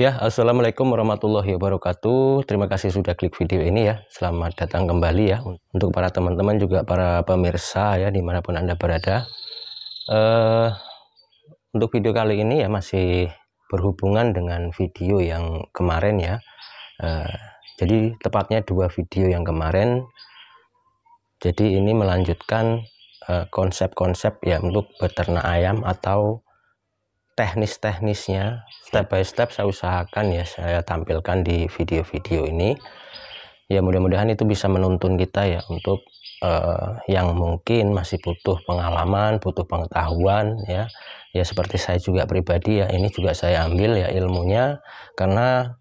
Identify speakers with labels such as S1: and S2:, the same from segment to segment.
S1: Ya, assalamualaikum warahmatullahi wabarakatuh. Terima kasih sudah klik video ini ya. Selamat datang kembali ya untuk para teman-teman juga para pemirsa ya dimanapun Anda berada. Untuk video kali ini ya masih berhubungan dengan video yang kemarin ya. Jadi tepatnya dua video yang kemarin. Jadi ini melanjutkan konsep-konsep ya untuk beternak ayam atau teknis-teknisnya step by step saya usahakan ya saya tampilkan di video-video ini ya, mudah-mudahan itu bisa menuntun kita ya untuk yang mungkin masih butuh pengalaman, butuh pengetahuan ya seperti saya juga pribadi ya, ini juga saya ambil ya ilmunya karena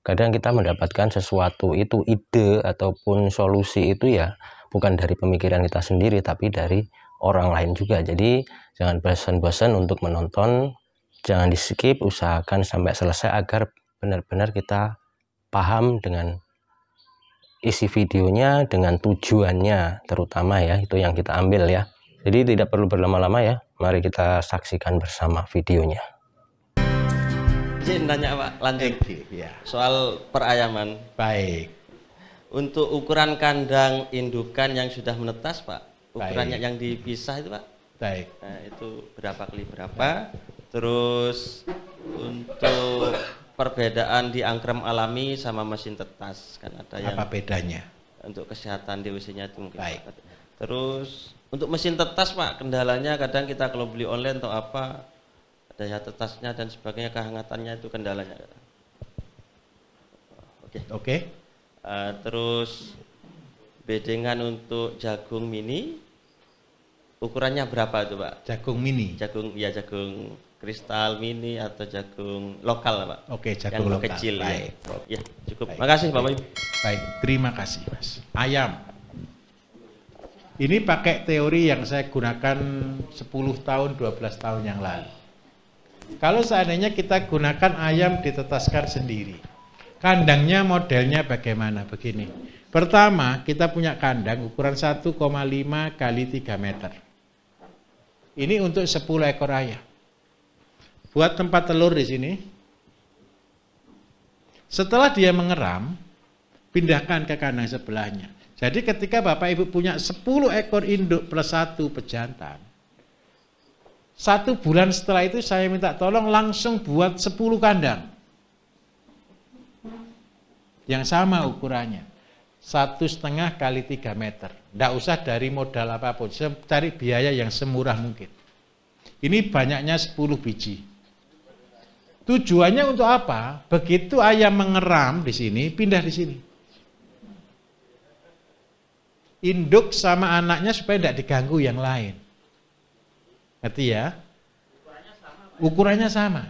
S1: kadang kita mendapatkan sesuatu itu ide ataupun solusi itu ya bukan dari pemikiran kita sendiri tapi dari orang lain juga. Jadi jangan bosan-bosan untuk menonton, jangan di skip, usahakan sampai selesai agar benar-benar kita paham dengan isi videonya, dengan tujuannya terutama ya, itu yang kita ambil ya. Jadi tidak perlu berlama-lama ya, mari kita saksikan bersama videonya.
S2: Izin nanya Pak, lanjut
S3: ya.
S2: Soal perayaman.
S3: Baik.
S2: Untuk ukuran kandang indukan yang sudah menetas Pak, ukurannya yang dipisah itu Pak.
S3: Baik.
S2: Nah, itu berapa kali berapa? Terus untuk perbedaan di angkrem alami sama mesin tetas kan ada yang.
S3: Apa bedanya?
S2: Untuk kesehatan DWC-nya itu mungkin.
S3: Baik.
S2: Terus untuk mesin tetas Pak, kendalanya kadang kita kalau beli online atau apa, daya tetasnya dan sebagainya, kehangatannya itu kendalanya.
S3: Oke.
S2: Terus bedengan untuk jagung mini ukurannya berapa itu Pak?
S3: Jagung mini.
S2: Jagung kristal mini atau jagung lokal Pak?
S3: Oke, jagung
S2: yang
S3: lokal.
S2: kecil.
S3: Baik.
S2: Ya cukup.
S3: Baik.
S2: Makasih Bapak Ibu.
S3: Baik, terima kasih Mas. Ayam. Ini pakai teori yang saya gunakan 10 tahun, 12 tahun yang lalu. Kalau seandainya kita gunakan ayam ditetaskan sendiri, kandangnya modelnya bagaimana? Begini. Pertama, kita punya kandang ukuran 1,5 kali 3 meter. Ini untuk 10 ekor ayam. Buat tempat telur di sini. Setelah dia mengeram, pindahkan ke kandang sebelahnya. Jadi ketika Bapak Ibu punya 10 ekor induk plus 1 pejantan, 1 bulan setelah itu saya minta tolong langsung buat 10 kandang. Yang sama ukurannya. 1,5 kali 3 meter. Tidak usah dari modal apapun. Cari biaya yang semurah mungkin. Ini banyaknya 10 biji. Tujuannya untuk apa? Begitu ayam mengeram di sini, pindah di sini. Induk sama anaknya supaya tidak diganggu yang lain. Ngerti ya? Ukurannya sama.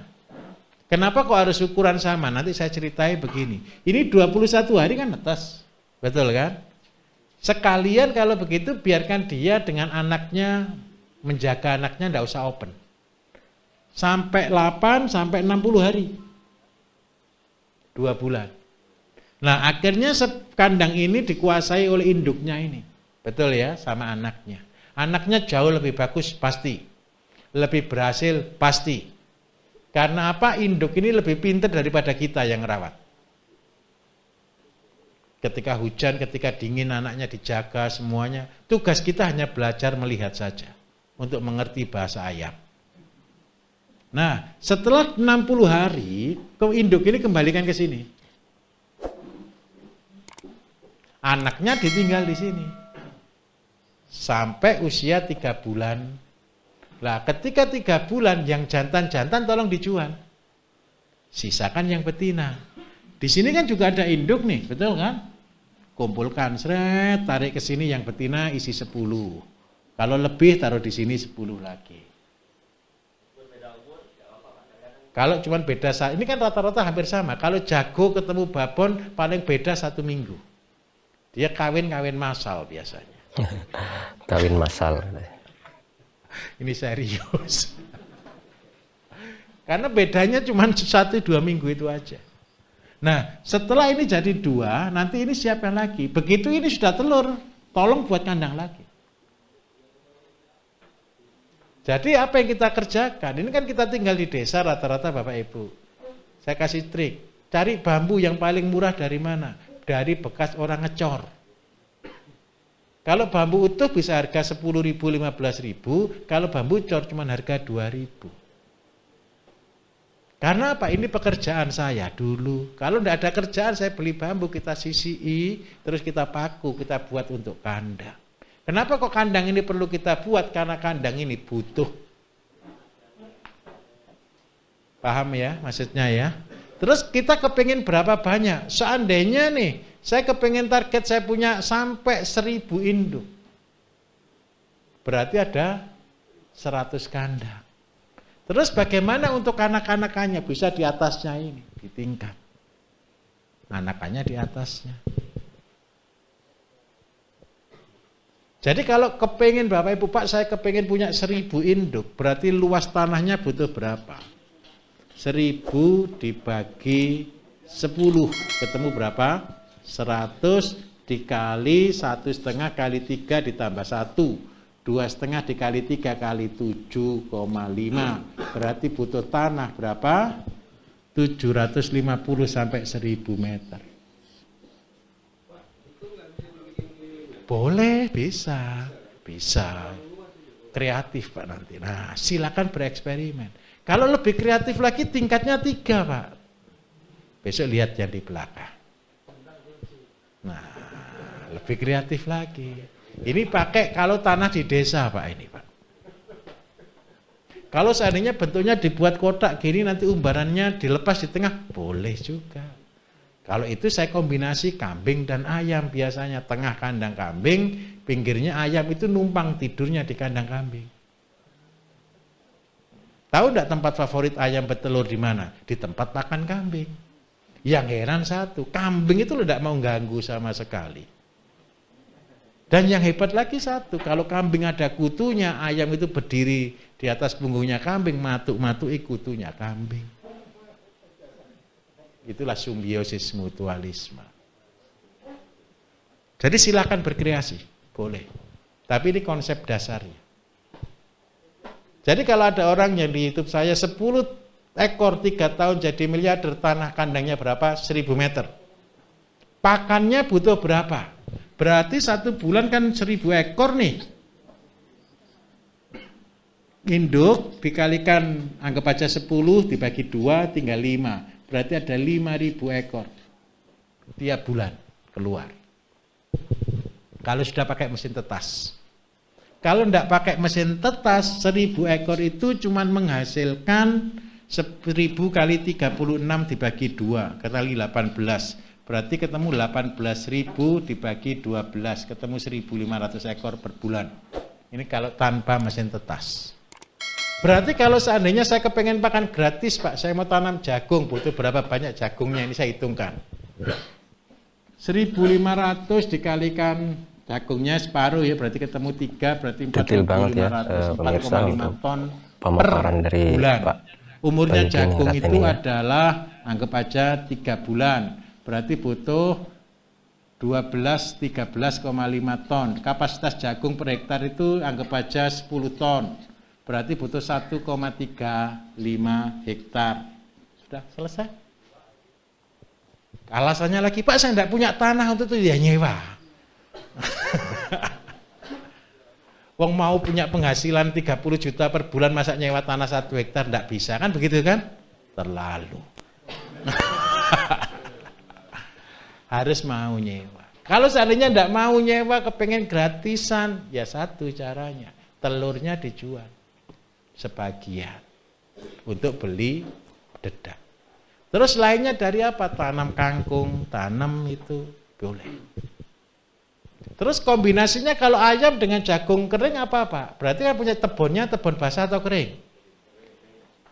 S3: Kenapa kok harus ukuran sama? Nanti saya ceritain begini. Ini 21 hari kan netas. Betul kan? Sekalian kalau begitu biarkan dia dengan anaknya, menjaga anaknya tidak usah open. Sampai 8 sampai 60 hari. 2 bulan. Nah akhirnya kandang ini dikuasai oleh induknya ini. Betul ya, sama anaknya. Anaknya jauh lebih bagus pasti. Lebih berhasil pasti. Karena apa? Induk ini lebih pintar daripada kita yang merawat. Ketika hujan, ketika dingin anaknya dijaga semuanya. Tugas kita hanya belajar melihat saja. Untuk mengerti bahasa ayam. Nah setelah 60 hari, induk ini kembalikan ke sini. Anaknya ditinggal di sini. Sampai usia 3 bulan. Nah, ketika 3 bulan yang jantan-jantan tolong dijual. Sisakan yang betina. Di sini kan juga ada induk nih, betul kan? Kumpulkan, seret, tarik ke sini yang betina isi 10. Kalau lebih taruh di sini 10 lagi. Kalau cuma beda, ini kan rata-rata hampir sama. Kalau jago ketemu babon paling beda 1 minggu. Dia kawin-kawin massal biasanya.
S1: Kawin massal.
S3: Ini serius. Karena bedanya cuma 1-2 minggu itu aja. Nah, setelah ini jadi 2, nanti ini siapa lagi? Begitu ini sudah telur, tolong buat kandang lagi. Jadi apa yang kita kerjakan? Ini kan kita tinggal di desa rata-rata Bapak Ibu. Saya kasih trik, cari bambu yang paling murah dari mana? Dari bekas orang ngecor. Kalau bambu utuh bisa harga 10.000, 15.000, kalau bambu cor cuma harga 2.000. Karena apa? Ini pekerjaan saya dulu. Kalau tidak ada kerjaan, saya beli bambu, kita sisii, terus kita paku, kita buat untuk kandang. Kenapa kok kandang ini perlu kita buat? Karena kandang ini butuh. Paham ya maksudnya ya? Terus kita kepingin berapa banyak? Seandainya nih, saya kepingin target saya punya sampai 1.000 induk. Berarti ada 100 kandang. Terus bagaimana untuk anak-anakannya? Bisa di atasnya ini, di tingkat. Anakannya di atasnya. Jadi kalau kepingin Bapak Ibu Pak, saya kepingin punya 1.000 induk, berarti luas tanahnya butuh berapa? 1.000 dibagi 10, ketemu berapa? 100 dikali 1,5 kali 3 ditambah 1. 2,5 dikali 3 kali 7,5 berarti butuh tanah berapa? 750 sampai 1.000 meter. Boleh, bisa. Kreatif Pak nanti. Nah, silakan bereksperimen. Kalau lebih kreatif lagi tingkatnya 3 Pak. Besok lihat yang di belakang. Nah, lebih kreatif lagi. Ini pakai kalau tanah di desa Pak ini Pak. Kalau seandainya bentuknya dibuat kotak gini nanti umbarannya dilepas di tengah, boleh juga. Kalau itu saya kombinasi kambing dan ayam biasanya. Tengah kandang kambing, pinggirnya ayam, itu numpang tidurnya di kandang kambing. Tahu enggak tempat favorit ayam bertelur di mana? Di tempat pakan kambing. Yang heran satu, kambing itu tidak mau ganggu sama sekali. Dan yang hebat lagi satu, kalau kambing ada kutunya, ayam itu berdiri di atas punggungnya kambing, matuk-matuki kutunya kambing. Itulah simbiosis mutualisme. Jadi silakan berkreasi, boleh. Tapi ini konsep dasarnya. Jadi kalau ada orang yang di YouTube saya 10 ekor 3 tahun jadi miliarder, tanah kandangnya berapa? 1.000 meter. Pakannya butuh berapa? Berarti 1 bulan kan 1.000 ekor nih. Induk dikalikan anggap aja 10 dibagi 2 tinggal 5. Berarti ada 5.000 ekor tiap bulan keluar. Kalau sudah pakai mesin tetas. Kalau tidak pakai mesin tetas, 1.000 ekor itu cuma menghasilkan 1.000 kali 36 dibagi 2, kali 18. Berarti ketemu 18.000 dibagi 12, ketemu 1.500 ekor per bulan. Ini kalau tanpa mesin tetas. Berarti kalau seandainya saya kepengen pakan gratis Pak, saya mau tanam jagung, butuh berapa banyak jagungnya, ini saya hitungkan. 1.500 dikalikan jagungnya separuh ya, berarti ketemu 3, berarti 4.500, 4,5 ton per
S1: dari
S3: bulan.
S1: Pak
S3: Umurnya
S1: Bayu
S3: jagung itu
S1: ya.
S3: adalah anggap aja 3 bulan. Berarti butuh 13,5 ton. Kapasitas jagung per hektar itu anggap aja 10 ton. Berarti butuh 1,35 hektar. Sudah selesai. Alasannya lagi, Pak saya tidak punya tanah untuk itu, ya nyewa. Wong mau punya penghasilan 30 juta per bulan, masa nyewa tanah 1 hektar, tidak bisa kan begitu kan? Terlalu. Harus mau nyewa. Kalau seandainya tidak mau nyewa, kepengen gratisan, ya satu caranya, telurnya dijual sebagian untuk beli dedak. Terus lainnya dari apa? Tanam kangkung, tanam itu boleh. Terus kombinasinya kalau ayam dengan jagung kering apa-apa? Berarti kan punya tebonnya, tebon basah atau kering?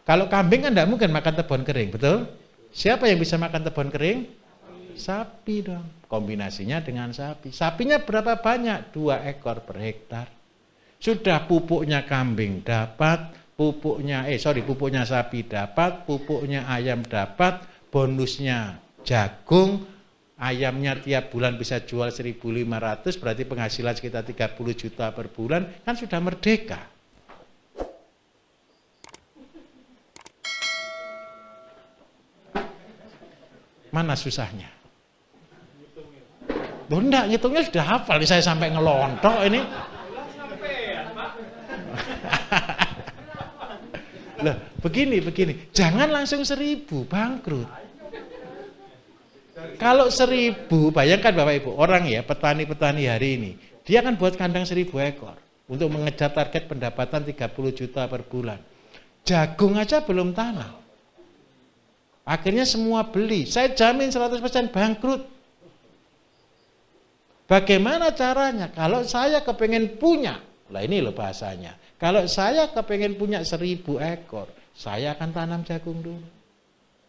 S3: Kalau kambing kan tidak mungkin makan tebon kering, betul? Siapa yang bisa makan tebon kering? Sapi dong, kombinasinya dengan sapi. Sapinya berapa banyak? 2 ekor per hektar. Sudah pupuknya kambing dapat, pupuknya sapi dapat, pupuknya ayam dapat, bonusnya jagung, ayamnya tiap bulan bisa jual 1.500, berarti penghasilan sekitar 30 juta per bulan, kan sudah merdeka. Mana susahnya? Loh enggak, ngitungnya sudah hafal, saya sampai ngelontok ini. Loh, begini, jangan langsung 1000, bangkrut. Kalau 1000, bayangkan Bapak Ibu, orang ya, petani-petani hari ini, dia kan buat kandang 1000 ekor untuk mengejar target pendapatan 30 juta per bulan. Jagung aja belum tanam. Akhirnya semua beli, saya jamin 100% bangkrut. Bagaimana caranya? Kalau saya kepengen punya, lah ini loh bahasanya. Kalau saya kepengen punya 1000 ekor, saya akan tanam jagung dulu.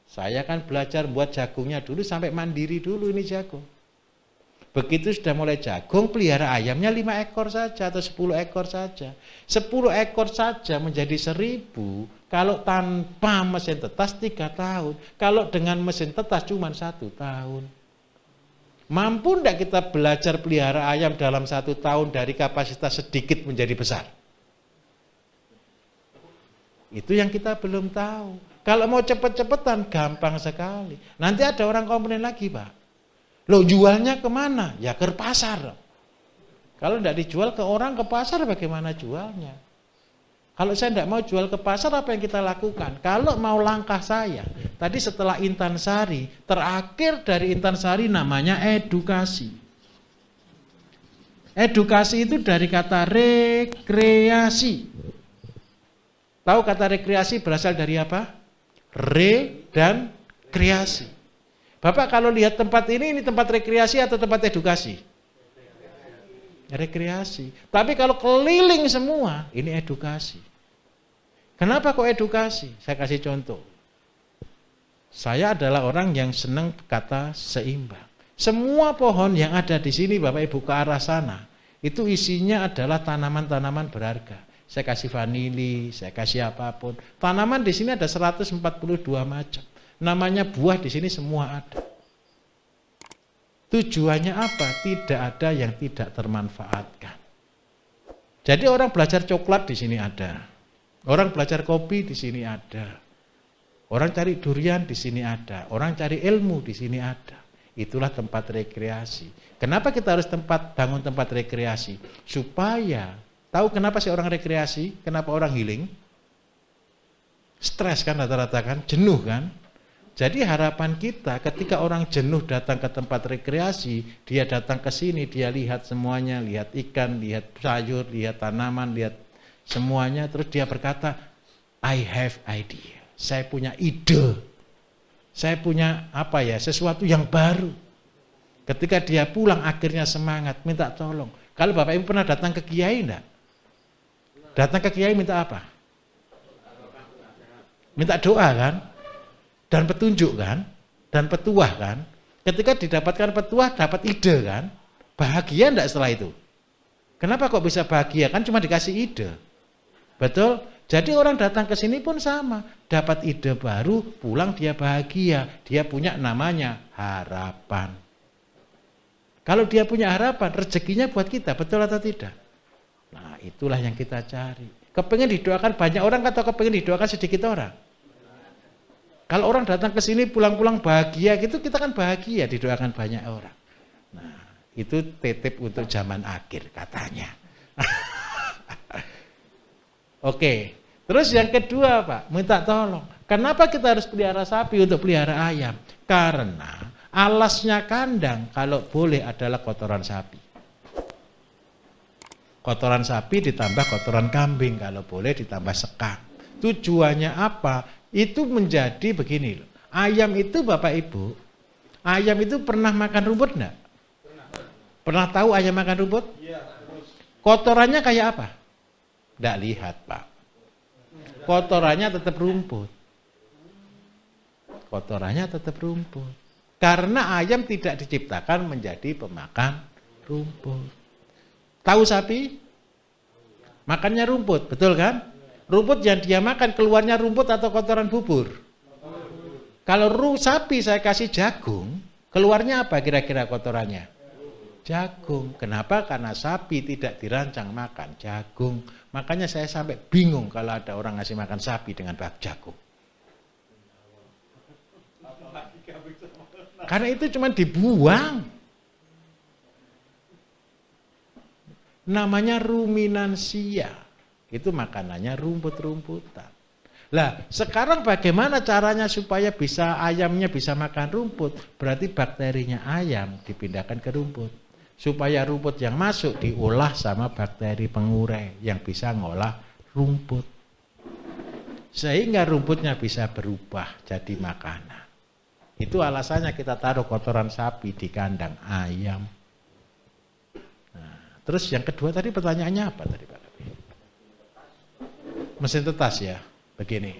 S3: Saya akan belajar buat jagungnya dulu sampai mandiri dulu ini jagung. Begitu sudah mulai jagung, pelihara ayamnya 5 ekor saja atau 10 ekor saja. 10 ekor saja menjadi 1000, kalau tanpa mesin tetas 3 tahun. Kalau dengan mesin tetas cuma 1 tahun. Mampu enggak kita belajar pelihara ayam dalam 1 tahun dari kapasitas sedikit menjadi besar? Itu yang kita belum tahu. Kalau mau cepet-cepetan gampang sekali. Nanti ada orang komplain lagi, Pak. Loh, jualnya kemana? Ya ke pasar. Kalau enggak dijual ke orang, ke pasar bagaimana jualnya? Kalau saya enggak mau jual ke pasar, apa yang kita lakukan? Kalau mau langkah saya, tadi setelah Intan Sari, terakhir dari Intan Sari namanya edukasi. Edukasi itu dari kata rekreasi. Tahu kata rekreasi berasal dari apa? Re dan kreasi. Bapak kalau lihat tempat ini tempat rekreasi atau tempat edukasi? Rekreasi. Tapi kalau keliling semua, ini edukasi. Kenapa kok edukasi? Saya kasih contoh. Saya adalah orang yang senang kata seimbang. Semua pohon yang ada di sini Bapak Ibu ke arah sana, itu isinya adalah tanaman-tanaman berharga. Saya kasih vanili, saya kasih apapun. Tanaman di sini ada 142 macam. Namanya buah di sini semua ada. Tujuannya apa? Tidak ada yang tidak termanfaatkan. Jadi orang belajar coklat di sini ada. Orang belajar kopi di sini ada. Orang cari durian di sini ada. Orang cari ilmu di sini ada. Itulah tempat rekreasi. Kenapa kita harus bangun tempat rekreasi? Supaya tahu kenapa sih orang rekreasi? Kenapa orang healing? Stres kan rata-rata kan? Jenuh kan? Jadi harapan kita ketika orang jenuh datang ke tempat rekreasi, dia datang ke sini, dia lihat semuanya, lihat ikan, lihat sayur, lihat tanaman, lihat semuanya, terus dia berkata, I have idea. Saya punya ide. Saya punya sesuatu yang baru. Ketika dia pulang akhirnya semangat, minta tolong. Kalau Bapak Ibu pernah datang ke kiai enggak? Datang ke kiai minta apa? Minta doa kan? Dan petunjuk kan? Dan petuah kan? Ketika didapatkan petuah, dapat ide kan? Bahagia enggak setelah itu? Kenapa kok bisa bahagia? Kan cuma dikasih ide. Betul? Jadi orang datang ke sini pun sama. Dapat ide baru, pulang dia bahagia. Dia punya namanya harapan. Kalau dia punya harapan, rezekinya buat kita, betul atau tidak? Nah, itulah yang kita cari. Kepengen didoakan banyak orang atau kepengen didoakan sedikit orang? Kalau orang datang ke sini pulang-pulang bahagia gitu, kita kan bahagia didoakan banyak orang. Nah, itu titip untuk zaman akhir katanya. Oke, terus yang kedua Pak, minta tolong. Kenapa kita harus pelihara sapi untuk pelihara ayam? Karena alasnya kandang kalau boleh adalah kotoran sapi. Kotoran sapi ditambah kotoran kambing, kalau boleh ditambah sekam. Tujuannya apa? Itu menjadi begini loh. Ayam itu Bapak Ibu, ayam itu pernah makan rumput enggak? Pernah tahu ayam makan rumput? Kotorannya kayak apa? Enggak lihat Pak. Kotorannya tetap rumput. Kotorannya tetap rumput. Karena ayam tidak diciptakan menjadi pemakan rumput. Tahu sapi? Makannya rumput, betul kan? Rumput yang dia makan keluarnya rumput atau kotoran bubur? Kalau sapi saya kasih jagung, keluarnya apa kira-kira kotorannya? Jagung. Kenapa? Karena sapi tidak dirancang makan jagung. Makanya saya sampai bingung kalau ada orang ngasih makan sapi dengan jagung. Karena itu cuma dibuang. Namanya ruminansia. Itu makanannya rumput-rumputan. Lah, sekarang bagaimana caranya supaya ayamnya bisa makan rumput? Berarti bakterinya ayam dipindahkan ke rumput. Supaya rumput yang masuk diolah sama bakteri pengurai yang bisa ngolah rumput. Sehingga rumputnya bisa berubah jadi makanan. Itu alasannya kita taruh kotoran sapi di kandang ayam. Nah, terus yang kedua tadi pertanyaannya apa tadi Pak? Mesin tetas ya. Begini,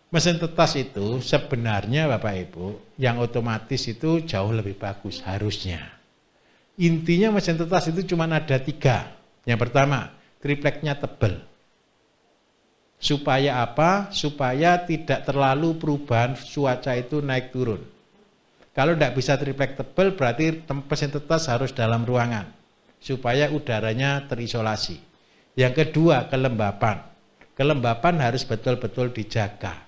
S3: mesin tetas itu sebenarnya Bapak Ibu yang otomatis itu jauh lebih bagus harusnya. Intinya mesin tetas itu cuma ada 3. Yang pertama, tripleknya tebal. Supaya apa? Supaya tidak terlalu perubahan cuaca itu naik turun. Kalau tidak bisa triplek tebal berarti mesin tetas harus dalam ruangan. Supaya udaranya terisolasi. Yang kedua, kelembapan. Kelembapan harus betul-betul dijaga.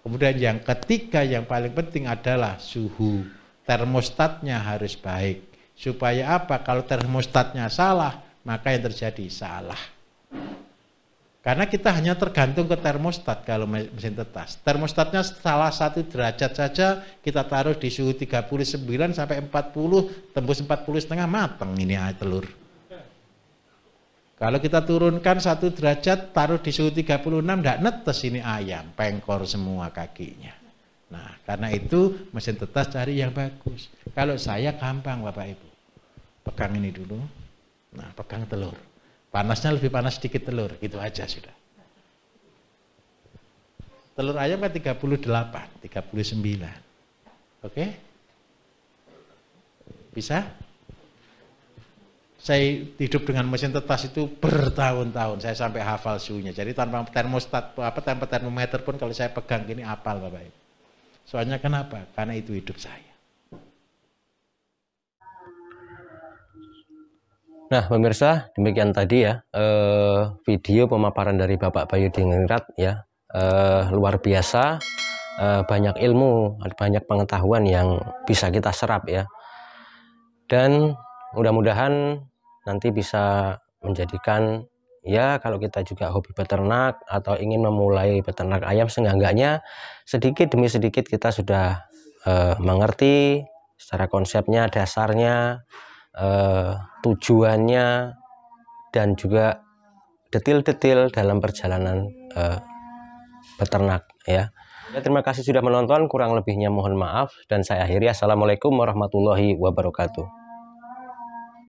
S3: Kemudian yang ketiga yang paling penting adalah suhu. Termostatnya harus baik. Supaya apa? Kalau termostatnya salah, maka yang terjadi salah. Karena kita hanya tergantung ke termostat kalau mesin tetas. Termostatnya salah 1 derajat saja kita taruh di suhu 39 sampai 40, tembus 40,5 mateng ini telur. Kalau kita turunkan 1 derajat, taruh di suhu 36, tidak netes ini ayam, pengkor semua kakinya. Nah, karena itu mesin tetas cari yang bagus. Kalau saya gampang Bapak Ibu. Pegang ini dulu, nah pegang telur. Panasnya lebih panas sedikit telur, gitu aja sudah. Telur ayam kan 38, 39. Oke? Bisa? Saya hidup dengan mesin tetas itu bertahun-tahun, saya sampai hafal suhunya. Jadi tanpa termostat, tanpa termometer pun kalau saya pegang gini hafal Bapak Ibu. Soalnya kenapa? Karena itu hidup saya.
S1: Nah, pemirsa, demikian tadi ya video pemaparan dari Bapak Bayu Diningrat ya. Luar biasa, banyak ilmu, banyak pengetahuan yang bisa kita serap ya. Dan mudah-mudahan nanti bisa menjadikan ya kalau kita juga hobi beternak atau ingin memulai beternak ayam, seenggak-enggaknya sedikit demi sedikit kita sudah mengerti secara konsepnya, dasarnya, tujuannya, dan juga detil-detil dalam perjalanan beternak ya. Terima kasih sudah menonton, kurang lebihnya mohon maaf dan saya akhiri. Assalamualaikum warahmatullahi wabarakatuh.